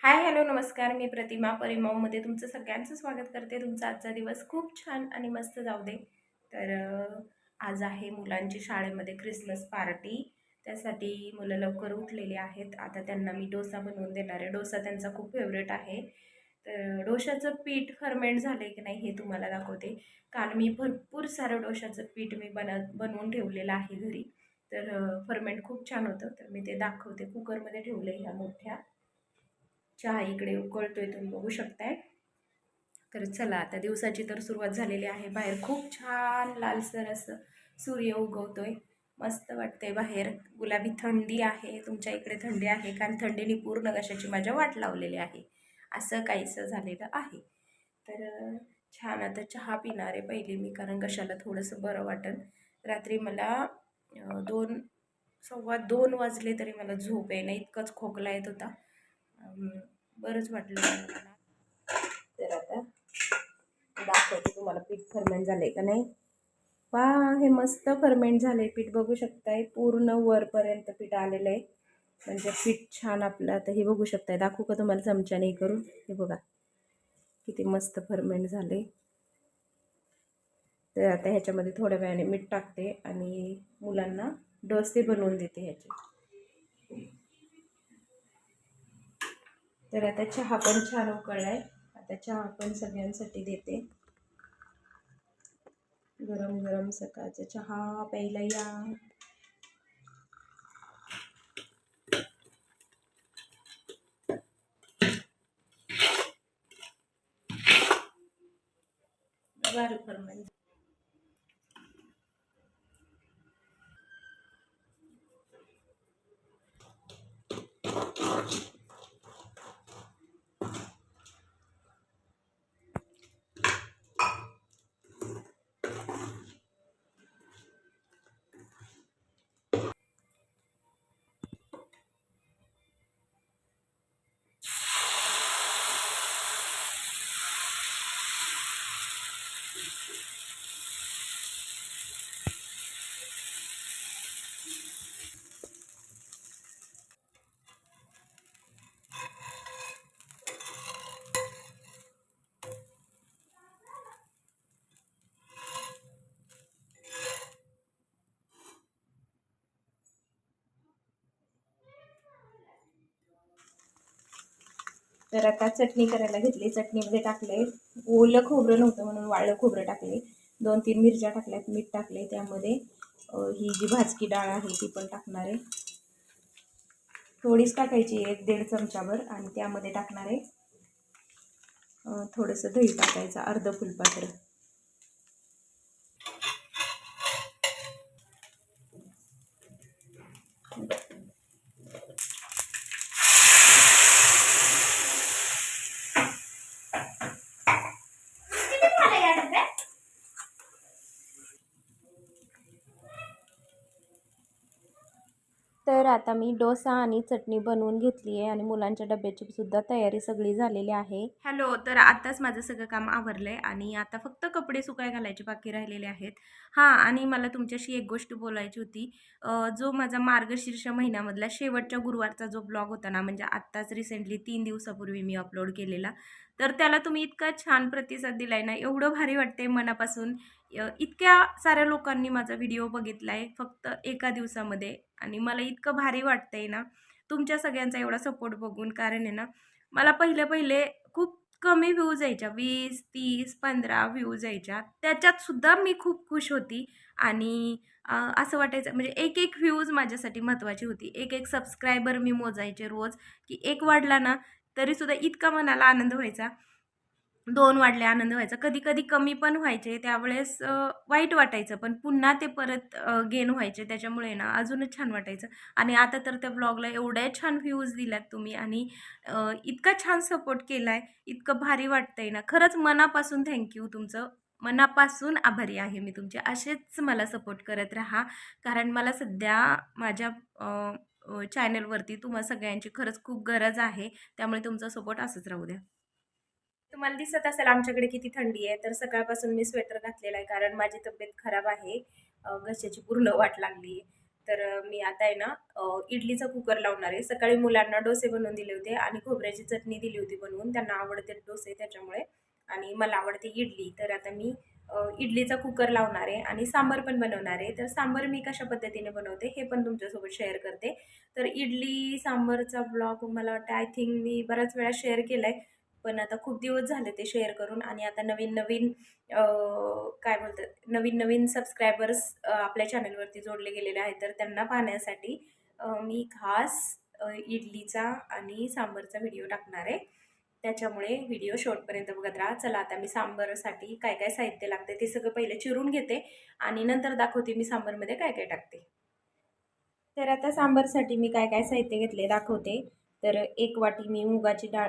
हाय, hello, नमस्कार. मी प्रतिमा परिमममध्ये तुमचं सगळ्यांचं स्वागत करते. तुमचा आजचा दिवस खूप छान आणि मस्त जाऊ दे. तर आज आहे मुलांची शाळेमध्ये क्रिसमस पार्टी. त्यासाठी मुलं लवकर उठलेली आहेत. आता त्यांना मी डोसा बनवून देणार आहे. डोसा त्यांचा खूप फेवरेट आहे. तर डोशाचं पीठ फर्मेंट झालं की नाही हे तुम्हाला दाखवते. काल मी भरपूर सारं डोशाचं पीठ मी बनवून ठेवलेलं आहे घरी. तर फर्मेंट खूप छान होतं. तर मी ते दाखवते. कुकरमध्ये ठेवलं ह्या मोठ्या. चहा इकडे उकळतोय तुम्ही बघू शकताय. तर चला आता दिवसाची तर सुरुवात झालेली आहे. बाहेर खूप छान लालसर असं सूर्य उगवतोय. मस्त वाटतंय बाहेर. गुलाबी थंडी आहे. तुमच्या इकडे थंडी आहे? कारण थंडीने पूर्ण कशाची माझ्या वाट लावलेली आहे. असं काहीसं झालेलं आहे. तर छान आता चहा पिणार आहे पहिली मी, कारण कशाला थोडंसं बरं वाटेल. रात्री मला 2 2:15 वाजले तरी मला झोप येईना, इतकाच खोकला येत होता. बरंच वाटलं मला. तर आता दाखवते तुम्हाला पीठ फर्मेंट झालंय का नाही. पहा, हे मस्त फर्मेंट झालंय पीठ, बघू शकताय. पूर्ण वरपर्यंत पीठ आलेलं आहे. म्हणजे पीठ छान आपलं. आता हे बघू शकताय, दाखवू का तुम्हाला चमच्याने करून? हे बघा किती मस्त फर्मेंट झाले. तर आता ह्याच्यामध्ये थोड्या वेळाने मीठ टाकते आणि मुलांना डोसे बनवून देते ह्याचे. तर आता चहा पण छान उकळलाय. आता चहा पण सगळ्यांसाठी देते. गरम गरम सकाळचा चहा प्यायला या. बरं फरमाईश. तर आता चटणी करायला घेतली. चटणीमध्ये टाकले ओलं खोबरं नव्हतं म्हणून वाळलं खोबरं टाकले. 2-3 मिरच्या टाकल्यात, मीठ टाकले. त्यामध्ये ही जी भाजकी डाळ आहे ती पण टाकणार आहे. थोडीच टाकायची, 1-1.5 चमचाभर. आणि त्यामध्ये टाकणार आहे थोडंसं दही टाकायचं, अर्ध फुलपात्र. तर आता मी डोसा आणि चटणी बनवून घेतली आहे आणि मुलांच्या डब्याची सुद्धा तयारी सगळी झालेली आहे. हॅलो, तर आताच माझं सगळं काम आवरलंय आणि आता फक्त कपडे सुकाय घालायचे बाकी राहिलेले आहेत. हां, आणि मला तुमच्याशी एक गोष्ट बोलायची होती. जो माझा मार्गशीर्ष महिन्यामधला शेवटच्या गुरुवारचा जो ब्लॉग होता ना, म्हणजे आत्ताच रिसेंटली 3 दिवसापूर्वी मी अपलोड केलेला. तर त्याला तुम्ही इतका छान प्रतिसाद दिलाय ना, एवढं भारी वाटतंय मनापासून. इतक्या साऱ्या लोकांनी माझा व्हिडिओ बघितलाय फक्त एका दिवसामध्ये. आणि मला इतकं भारी वाटतंय ना तुमच्या सगळ्यांचा एवढा सपोर्ट बघून. कारण आहे ना, मला पहिले पहिले खूप कमी व्ह्यूज यायच्या, 20, 30, 15 व्ह्यूज यायच्या. त्याच्यात सुद्धा मी खूप खुश होती. आणि असं वाटायचं म्हणजे एक एक व्ह्यूज माझ्यासाठी महत्त्वाची होती. एक एक सबस्क्रायबर मी मोजायचे रोज, की एक वाढला ना तरीसुद्धा इतका मनाला आनंद व्हायचा. 2 वाढले आनंद व्हायचा. कधी-कधी कमी पण व्हायचे. त्यावेळेस वाईट वाटायचं. पण पुन्हा ते परत गेन व्हायचे. त्याच्यामुळे ना अजूनच छान वाटायचं. आणि आता तर त्या ब्लॉगला एवढ्या छान व्ह्यूज दिल्यात तुम्ही आणि इतका छान सपोर्ट केलाय. इतकं भारी वाटतंय ना. खरंच मनापासून थँक यू तुमचं. मनापासून आभारी आहे मी तुमचे. असेच मला सपोर्ट करत राहा. कारण मला सध्या माझ्या चॅनलवरती तुम्हा सगळ्यांची खरंच खूप गरज आहे. त्यामुळे तुमचा सपोर्ट असंच राहू द्या. तुम्हाला दिसत असेल आमच्याकडे किती थंडी आहे. तर सकाळपासून मी स्वेटर घातलेला आहे कारण माझी तब्येत खराब आहे. घशाची पूर्ण वाट लागली. तर मी आता आहे ना इडलीचा कुकर लावणार आहे. सकाळी मुलांना डोसे बनवून दिले होते आणि खोबऱ्याची चटणी दिली होती बनवून. त्यांना आवडते डोसे त्याच्यामुळे आणि मला आवडते इडली. तर आता मी इडलीचा कुकर लावणार आहे आणि सांबार पण बनवणार आहे. तर सांबार मी कशा पद्धतीने बनवते हे पण तुमच्यासोबत शेअर करते. तर इडली सांबारचा ब्लॉग मला वाटतं आय थिंक मी बऱ्याच वेळा शेअर केला आहे. पण आता खूप दिवस झाले ते शेअर करून आणि आता नवीन काय बोलतात नवीन सबस्क्रायबर्स आपल्या चॅनलवरती जोडले गेलेले आहेत. तर त्यांना पाहण्यासाठी मी खास इडलीचा आणि सांबारचा व्हिडिओ टाकणार आहे. त्याच्यामुळे व्हिडिओ शेवटपर्यंत बघत राहा. चला आता मी सांबारासाठी काय काय साहित्य लागते ते सगळं पहिले चिरून घेते आणि नंतर दाखवते मी सांबारमध्ये काय काय टाकते. तर आता सांबारसाठी मी काय काय साहित्य घेतले दाखवते. तर 1 वाटी मी मुगाची डाळ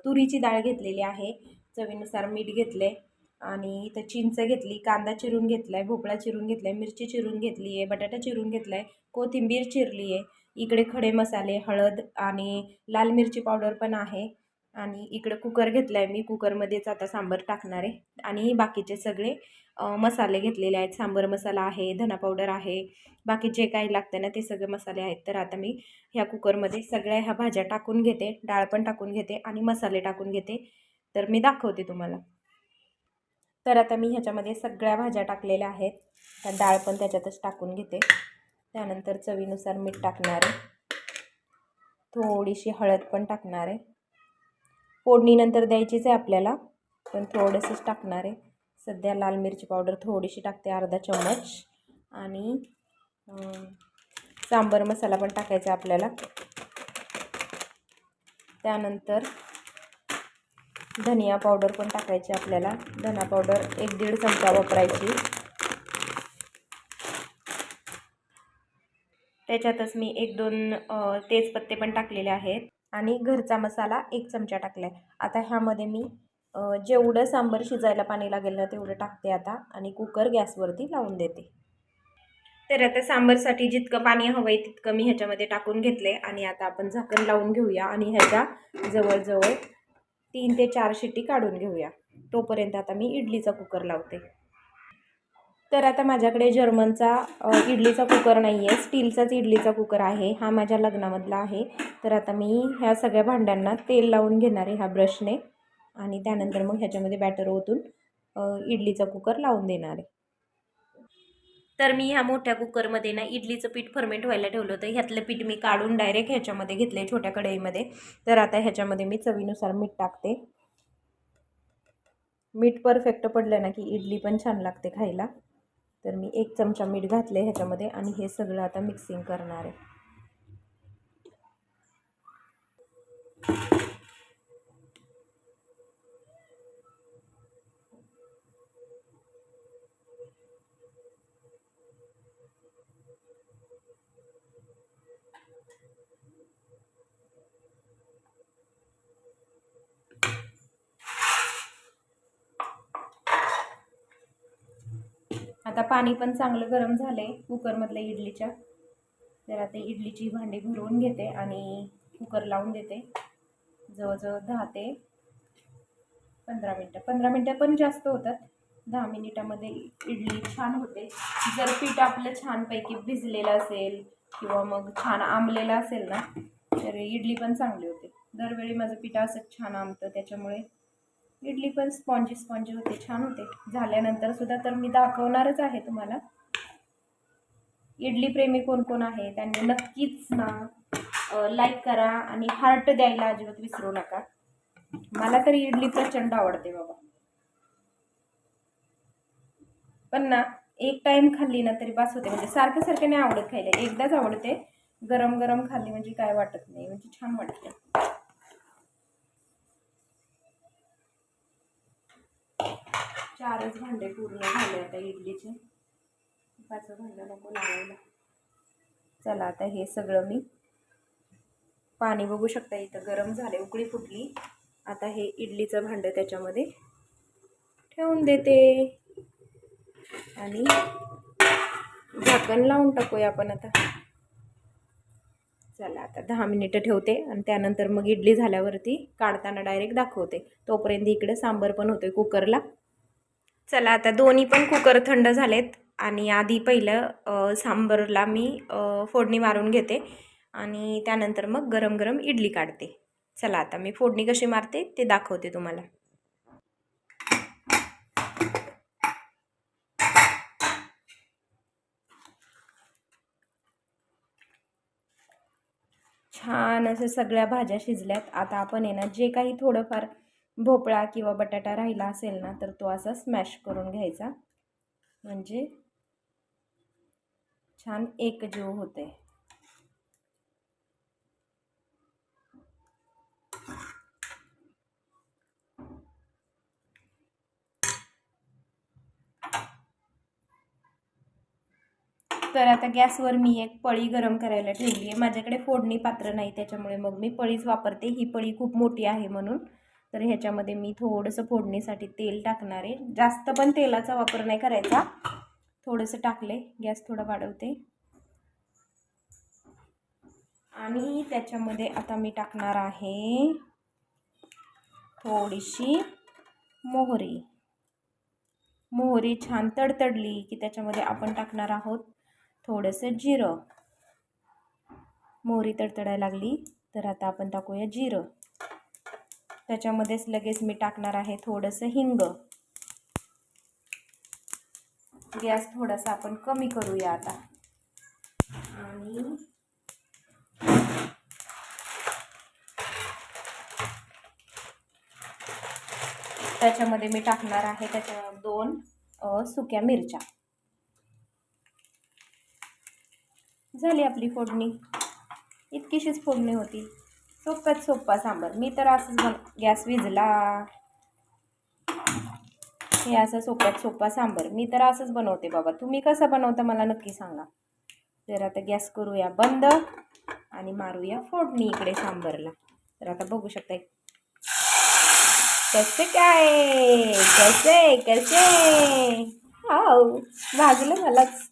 तुरीची डाळ घेतलेली आहे. चवीनुसार मीठ घेतले आणि इथं चिंच घेतली, कांदा चिरून घेतला आहे, भोपळा चिरून घेतला आहे, मिरची चिरून घेतली आहे, बटाटा चिरून घेतला आहे, कोथिंबीर चिरली आहे. इकडे खडे मसाले, हळद आणि लाल मिरची पावडर पण आहे आणि इकडे कुकर घेतला आहे मी. कुकरमध्येच आता सांबार टाकणार आहे आणि बाकीचे सगळे मसाले घेतलेले आहेत. सांबार मसाला आहे, धना पावडर आहे, बाकी जे काही लागतं ना ते सगळे मसाले आहेत. तर आता मी ह्या कुकरमध्ये सगळ्या ह्या भाज्या टाकून घेते, डाळ पण टाकून घेते आणि मसाले टाकून घेते. तर मी दाखवते तुम्हाला. तर आता मी ह्याच्यामध्ये सगळ्या भाज्या टाकलेल्या आहेत. तर डाळ पण त्याच्यातच टाकून घेते. त्यानंतर चवीनुसार मीठ टाकणार आहे, थोडीशी हळद पण टाकणार आहे. फोडणीनंतर द्यायचीच आहे आपल्याला, पण थोडंसंच टाकणार आहे. सध्या लाल मिरची पावडर थोडीशी टाकते, अर्धा चम्मच. आणि सांबार मसाला पण टाकायचा आपल्याला. त्यानंतर धनिया पावडर पण टाकायची आपल्याला. धना पावडर 1-1.5 चमचा वापरायची. त्याच्यातच मी 1-2 तेजपत्ते पण टाकलेले आहेत आणि घरचा मसाला 1 चमचा टाकला आहे. आता ह्यामध्ये मी जेवढं सांबार शिजायला पाणी लागेल ना तेवढं टाकते आता आणि कुकर गॅसवरती लावून देते. तर आता सांबारसाठी जितकं पाणी हवं आहे तितकं मी ह्याच्यामध्ये टाकून घेतले आणि आता आपण झाकण लावून घेऊया आणि ह्याच्या जवळजवळ 3 ते 4 शिट्टी काढून घेऊया. तोपर्यंत आता मी इडलीचा कुकर लावते. तर आता माझ्याकडे जर्मनचा इडलीचा कुकर नाही आहे, स्टीलचाच इडलीचा कुकर आहे. हा माझ्या लग्नामधला आहे. तर आता मी ह्या सगळ्या भांड्यांना तेल लावून घेणार आहे ह्या ब्रशने आणि त्यानंतर मग ह्याच्यामध्ये बॅटर ओतून इडलीचा कुकर लावून देणार आहे. तर मी ह्या मोठ्या कुकरमध्ये ना इडलीचं पीठ फर्मेंट व्हायला ठेवलं होतं. ह्यातलं पीठ मी काढून डायरेक्ट ह्याच्यामध्ये घेतलं आहे छोट्या कढईमध्ये. तर आता ह्याच्यामध्ये मी चवीनुसार मीठ टाकते. मीठ परफेक्ट पडलं ना की इडली पण छान लागते खायला. तर मी 1 चमचा मीठ घातले ह्याच्यामध्ये आणि हे सगळं आता मिक्सिंग करणार आहे. आता पाणी पण चांगलं गरम झालं आहे कुकरमधल्या इडलीच्या. तर आता इडलीची भांडी भरवून घेते आणि कुकर लावून देते. जवळजवळ 10 ते 15 मिनटं. 15 मिनटं पण जास्त होतात. 10 मिनिटामध्ये इडली छान होते. जर पीठ आपलं छानपैकी भिजलेलं असेल किंवा मग छान आंबलेलं असेल ना तर इडली पण चांगली होते. दरवेळी माझं पीठ असं छान आंबतं त्याच्यामुळे इडली पण स्पॉन्जी होते, छान होते. झाल्यानंतर सुद्धा तर मी दाखवणारच आहे तुम्हाला. इडली प्रेमी कोण कोण आहे त्यांनी नक्कीच ना लाईक करा आणि हार्ट द्यायला अजिबात विसरू नका. मला तरी इडली प्रचंड आवडते बाबा. पण ना एक टाइम खाल्ली ना तरी बास होते. म्हणजे सारखं नाही आवडत खायला. एकदाच आवडते. गरम गरम खाल्ली म्हणजे काय वाटत नाही, म्हणजे छान वाटते. 4च भांडे पूर्ण झाले आता इडलीचे. 5 भांडं नको लावायला. चला आता हे सगळं मी पाणी बघू शकता इथं गरम झाले, उकळी फुटली. आता हे इडलीचं भांडं त्याच्यामध्ये ठेवून देते आणि झाकण लावून टाकूया आपण आता. चला आता 10 मिनिटं ठेवते आणि त्यानंतर मग इडली झाल्यावरती काढताना डायरेक्ट दाखवते. तोपर्यंत इकडे सांबार पण होतोय कुकरला. चला आता दोन्ही पण कुकर थंड झालेत आणि आधी पहिलं सांबरला मी फोडणी मारून घेते आणि त्यानंतर मग गरम गरम इडली काढते. चला आता मी फोडणी कशी मारते ते दाखवते तुम्हाला. छान असं सगळ्या भाज्या शिजल्यात. आता आपण आहे ना जे काही थोडंफार भोपळा किंवा बटाटा राहिला असेल ना तर तो असा स्मॅश करून घ्यायचा, म्हणजे छान एकजीव होते. तर आता गॅसवर मी एक पळी गरम करायला ठेवली आहे. माझ्याकडे फोडणी पात्र नाही त्याच्यामुळे मग मी पळीच वापरते. ही पळी खूप मोठी आहे म्हणून. तर ह्याच्यामध्ये मी थोडंसं फोडणीसाठी तेल टाकणार आहे. जास्त पण तेलाचा वापर नाही करायचा, थोडंसं टाकले. गॅस थोडा वाढवते आणि त्याच्यामध्ये आता मी टाकणार आहे थोडीशी मोहरी. मोहरी छान तडतडली की त्याच्यामध्ये आपण टाकणार आहोत थोडंसं जिरं. मोहरी तडतडायला लागली तर आता आपण टाकूया जिरं. त्याच्यामध्येच लगेच मी टाकणार आहे थोडंसं हिंग. गॅस थोडासा आपण कमी करूया आता आणि त्याच्यामध्ये मी टाकणार आहे त्याच्या 2 सुक्या मिरच्या. झाली आपली फोडणी. इतकीशीच फोडणी होती. सोप्यात सोपा सांबार. मी तर असंच गॅस विजला. हे असं सोप्यात सोपा सांबार मी तर असंच बनवते बाबा. तुम्ही कसं बनवता मला नक्की सांगा. तर आता गॅस करूया बंद आणि मारूया फोडणी इकडे सांबारला. तर आता बघू शकता कसे काय कसे कसे हाव भाजलं मलाच.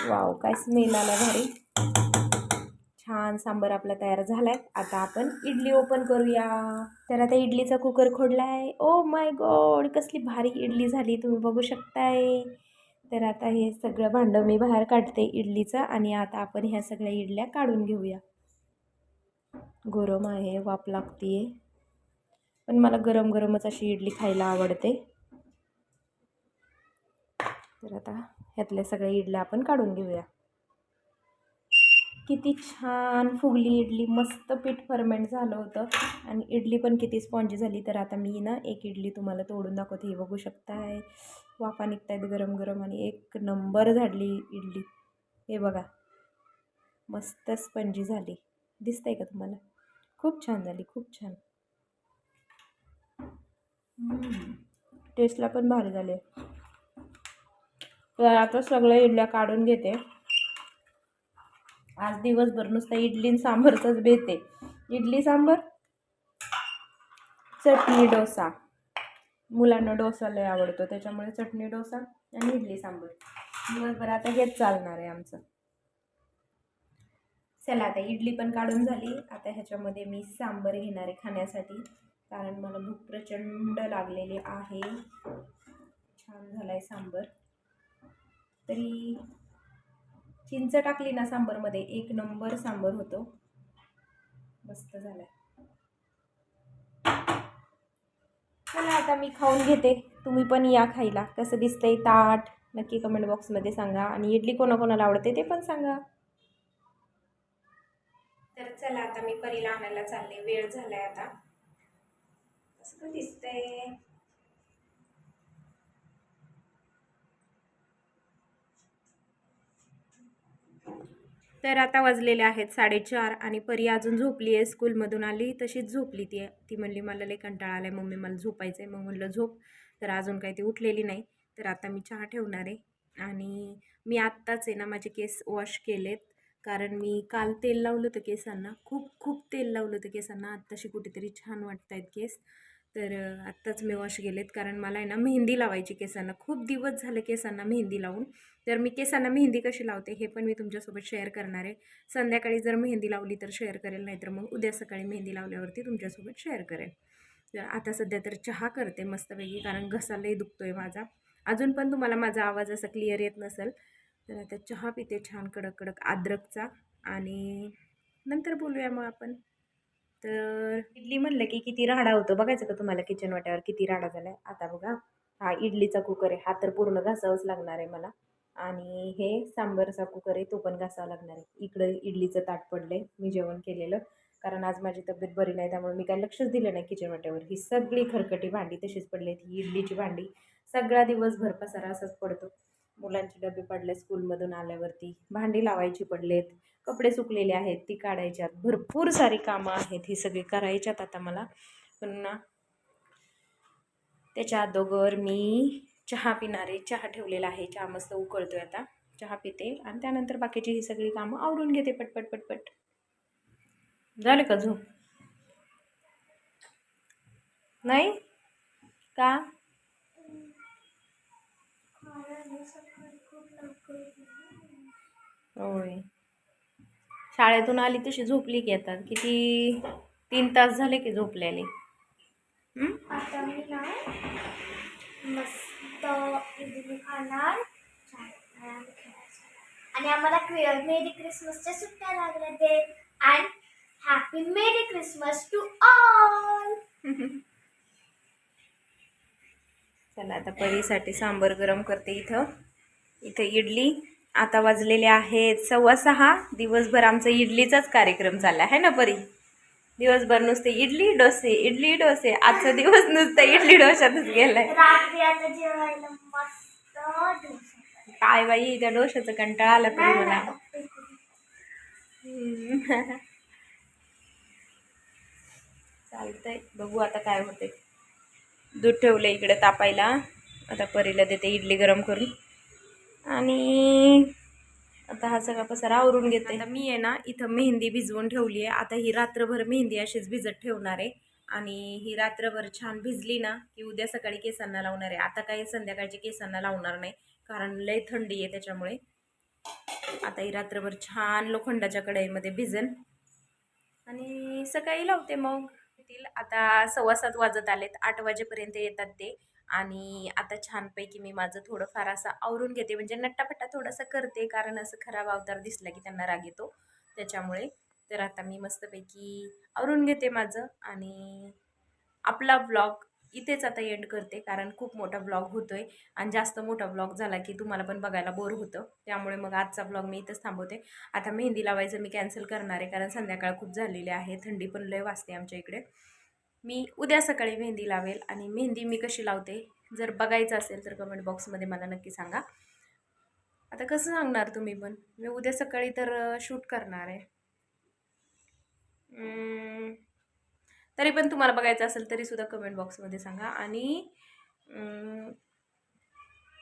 वाव काय स्मेल आला भारी. छान सांबार आपला तयार झालाय. आता आपण इडली ओपन करूया. तर आता इडलीचा कुकर खोडलाय. ओ माय गॉड कसली भारी इडली झाली तुम्ही बघू शकताय. तर आता हे सगळं भांडं मी बाहेर काढते इडलीचं आणि आता आपण ह्या सगळ्या इडल्या काढून घेऊया. गरम आहे, वाफ लागतीये, पण मला गरम गरमच अशी इडली खायला आवडते. तर आता ह्यातल्या सगळ्या इडल्या आपण काढून घेऊया. किती छान फुगली इडली. मस्त पीठ फर्मेंट झालं होतं आणि इडली पण किती स्पॉन्जी झाली. तर आता मी ना एक इडली तुम्हाला तोडून दाखवते. हे बघू शकताय वाफा निघतायत गरम गरम आणि एक नंबर झाली इडली. हे बघा मस्त स्पंजी झाली. दिसतंय का तुम्हाला? खूप छान झाली, खूप छान. टेस्टला पण भारी झाले. तर आता सगळ्या इडल्या काढून घेते. आज दिवसभर नुसतं इडली सांबारचाच बेत आहे. इडली सांबार, चटणी डोसा. मुलांना डोसा लय आवडतो त्याच्यामुळे चटणी डोसा आणि इडली सांबार दिवसभर आता हेच चालणार आहे आमचं. चला आता इडली पण काढून झाली. आता ह्याच्यामध्ये मी सांबार घेणार आहे खाण्यासाठी, कारण मला भूक प्रचंड लागलेली आहे. छान झालाय सांबार. तरी चिंच टाकली ना सांबारमध्ये एक नंबर सांबार होतो. मस्त झालाय. चला आता मी खाऊन घेते. तुम्ही पण या खायला. कसं दिसतंय ताट नक्की कमेंट बॉक्समध्ये सांगा आणि इडली कोणाकोणाला आवडते ते पण सांगा. तर चला आता मी परीला आणायला चालले. वेळ झालाय आता. कसं दिसतंय? तर आता वाजलेले आहेत 4:30 आणि परी अजून झोपली आहे. स्कूलमधून आली तशीच झोपली. ती म्हणली मला लई कंटाळा आलाय मम्मी, मला झोपायचं आहे. मग म्हटलं झोप. तर अजून काही ती उठलेली नाही. तर आता मी चहा ठेवणार आहे आणि मी आत्ताच आहे ना माझे केस वॉश केलेत, कारण मी काल तेल लावलं होतं केसांना. खूप खूप तेल लावलं होतं केसांना. आत्ताशी कुठेतरी छान वाटत आहेत केस. तर आत्ताच मी वॉश केलेत, कारण मला आहे ना मेहंदी लावायची केसांना. खूप दिवस झाले केसांना मेहंदी लावून. तर मी केसांना मेहंदी कशी लावते हे पण मी तुमच्यासोबत शेअर करणार आहे. संध्याकाळी जर मेहंदी लावली तर शेअर करेल, नाहीतर मग उद्या सकाळी मेहंदी लावल्यावरती तुमच्यासोबत शेअर करेल. तर आता सध्या तर चहा करते मस्तपैकी, कारण घसा लई दुखतोय माझा. अजून पण तुम्हाला माझा आवाज असा क्लिअर येत नसेल तर आता चहा पिते छान कडक कडक अद्रकचा आणि नंतर बोलूया मग आपण. तर इडली म्हणलं की किती राडा होतो बघायचं का तुम्हाला किचन वाट्यावर किती राडा झालाय. आता बघा हा इडलीचा कुकर आहे, हा तर पूर्ण घासावाच लागणार आहे मला. आणि हे सांबरचा कुकर आहे, तो पण घासावा लागणार आहे. इकडं इडलीचं ताट पडलंय मी जेवण केलेलं, कारण आज माझी तब्येत बरी नाही त्यामुळे मी काय लक्षच दिलं नाही किचन वाट्यावर. ही सगळी खरकटी भांडी तशीच पडली, ही इडलीची भांडी. सगळा दिवसभर पसारा असाच पडतो. मुलांचे डबे पडले स्कूलमधून आल्यावरती, भांडी लावायची पडलेत, कपडे सुकलेले आहेत ती काढायच्यात, भरपूर सारी कामं आहेत ही सगळी करायच्यात आता मला. पुन्हा त्याच्या अगोदर मी चहा पिणारे, चहा ठेवलेला आहे, चहा मस्त उकळतोय आता, चहा पिते आणि त्यानंतर बाकीची ही सगळी कामं आवरून घेते पटपट पटपट. झालं का झोप? नाही का? होय, शाळेतून आली तशी झोपली की आता किती 3 तास झाले की झोपलेली. आता मी ना मस्त इडली खाणार आणि आम्हाला मेरी क्रिसमसच्या सुट्ट्या लागल्या ते. And happy merry Christmas to all. चला आता परीसाठी सांबर गरम करते. इथं इडली. आता वाजलेले आहेत 6:15. दिवसभर आमचा इडलीचाच कार्यक्रम चालला आहे ना परी. दिवसभर नुसते इडली डोसे इडली डोसे. आजचा दिवस नुसता इडली डोशातच गेलाय. रात्री आता जेवायला मस्त डोसा. काय बाई त्या डोशाचा कंटाळा आला तरी मला. चालतंय, बघू आता काय होते. दूध ठेवलं इकडे तापायला, आता परीला देते इडली गरम करून आणि आता हा सगळा पसारा आवरून घेते. आता मी आहे ना इथं मेहंदी भिजवून ठेवली आहे. आता ही रात्रभर मेहंदी अशीच भिजत ठेवणार आहे आणि ही रात्रभर छान भिजली ना की उद्या सकाळी केसांना लावणार आहे. आता काही संध्याकाळची केसांना लावणार नाही कारण लय थंडी आहे त्याच्यामुळे. आता ही रात्रभर छान लोखंडाच्या कढईमध्ये भिजन आणि सकाळी लावते मग. आता 6:15 वाजत आलेत, 8 वाजेपर्यंत येतात ते. आणि आता छानपैकी मी माझं थोडंफार असं आवरून घेते, म्हणजे नट्टापट्टा थोडासा करते कारण असं खराब अवतार दिसला की त्यांना राग येतो त्याच्यामुळे. तर आता मी मस्तपैकी आवरून घेते माझं आणि आपला ब्लॉग इथेच आता एंड करते कारण खूप मोठा ब्लॉग होतोय आणि जास्त मोठा ब्लॉग झाला की तुम्हाला पण बघायला बोर होतं. त्यामुळे मग आजचा ब्लॉग मी इथंच थांबवते. आता मेहंदी लावायचं मी कॅन्सल करणार आहे कारण संध्याकाळ खूप झालेली आहे, थंडी पण लय वाजते आमच्या इकडे. मी उद्या सकाळी मेहंदी लावेल आणि मेहंदी मी कशी लावते जर बघायचं असेल तर कमेंट बॉक्समध्ये मला नक्की सांगा. आता कसं सांगणार तुम्ही पण, मी उद्या सकाळी तर शूट करणार आहे. तरी पण तुम्हाला बघायचं असेल तरी सुद्धा कमेंट बॉक्समध्ये सांगा आणि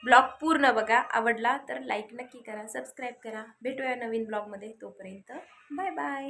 ब्लॉग पूर्ण बघा. आवडला तर लाईक नक्की करा, सबस्क्राईब करा. भेटूया नवीन ब्लॉगमध्ये, तोपर्यंत बाय बाय.